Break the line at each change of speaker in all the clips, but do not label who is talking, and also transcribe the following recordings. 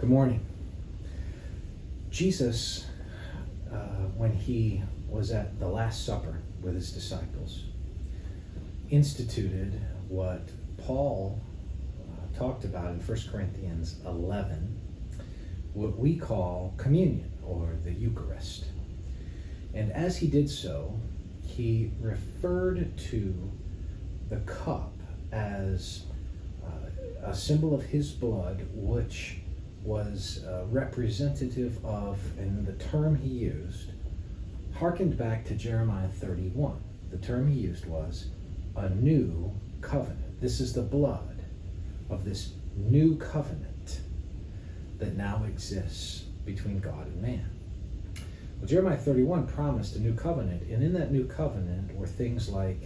Good morning. Jesus, when he was at the Last Supper with his disciples, instituted what Paul talked about in 1 Corinthians 11, what we call communion, or the Eucharist. And as he did so, he referred to the cup as a symbol of his blood, which was representative of, and the term he used harkened back to Jeremiah 31. The term he used was a new covenant. This is the blood of this new covenant that now exists between God and man. Well, Jeremiah 31 promised a new covenant, and in that new covenant were things like,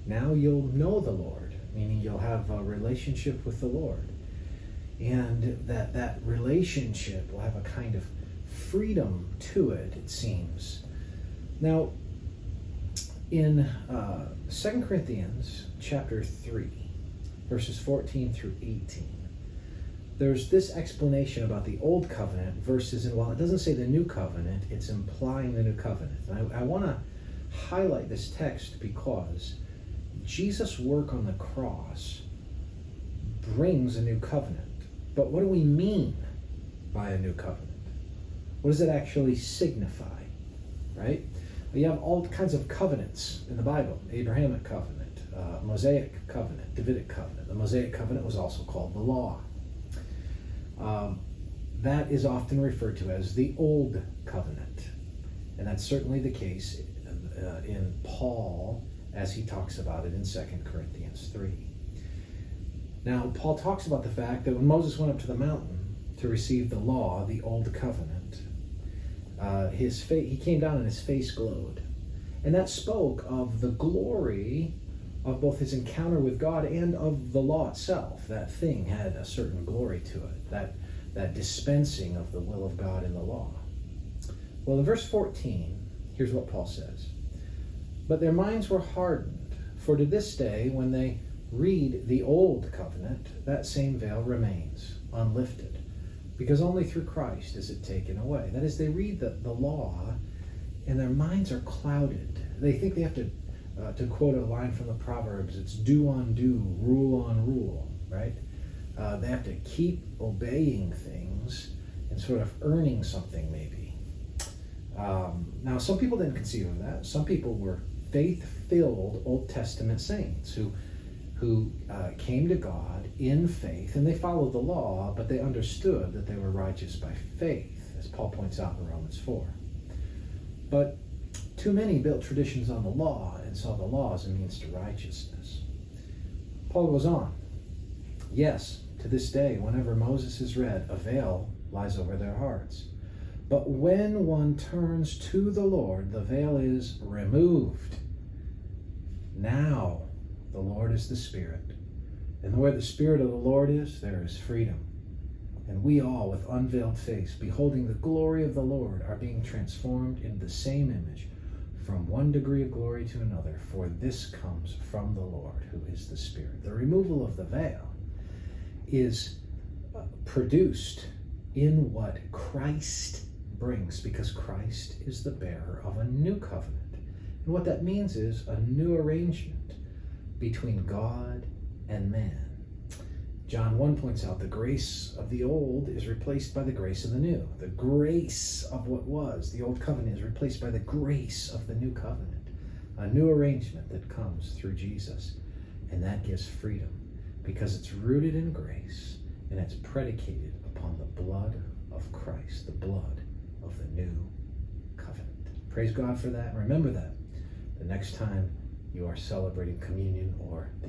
now you'll know the Lord, meaning you'll have a relationship with the Lord. And that relationship will have a kind of freedom to it, it seems. Now, in 2 Corinthians chapter 3, verses 14 through 18, there's this explanation about the old covenant versus, and while it doesn't say the new covenant, it's implying the new covenant. And I want to highlight this text because Jesus' work on the cross brings a new covenant. But what do we mean by a new covenant? What does it actually signify, right? You have all kinds of covenants in the Bible. Abrahamic covenant, Mosaic covenant, Davidic covenant. The Mosaic covenant was also called the law. That is often referred to as the old covenant. And that's certainly the case in Paul as he talks about it in 2 Corinthians 3. Now, Paul talks about the fact that when Moses went up to the mountain to receive the law, the old covenant, he came down and his face glowed. And that spoke of the glory of both his encounter with God and of the law itself. That thing had a certain glory to it, that dispensing of the will of God in the law. Well, in verse 14, here's what Paul says. But their minds were hardened, for to this day, when they read the old covenant, that same veil remains unlifted, because only through Christ is it taken away. That is, they read the law, and their minds are clouded. They think they have to quote a line from the Proverbs, it's do on do, rule on rule, right? They have to keep obeying things and sort of earning something, maybe. Now, some people didn't conceive of that. Some people were faith-filled Old Testament saints who came to God in faith, and they followed the law, but they understood that they were righteous by faith, as Paul points out in Romans 4. But too many built traditions on the law and saw the law as a means to righteousness. Paul goes on, yes, to this day, whenever Moses is read, a veil lies over their hearts. But when one turns to the Lord, the veil is removed. Now, the Lord is the Spirit, and where the Spirit of the Lord is, there is freedom. And we all, with unveiled face, beholding the glory of the Lord, are being transformed into the same image, from one degree of glory to another, for this comes from the Lord, who is the Spirit. The removal of the veil is produced in what Christ brings, because Christ is the bearer of a new covenant. And what that means is a new arrangement between God and man. John 1 points out the grace of the old is replaced by the grace of the new. The grace of what was the old covenant is replaced by the grace of the new covenant. A new arrangement that comes through Jesus. And that gives freedom because it's rooted in grace and it's predicated upon the blood of Christ, the blood of the new covenant. Praise God for that. Remember that the next time you are celebrating communion or the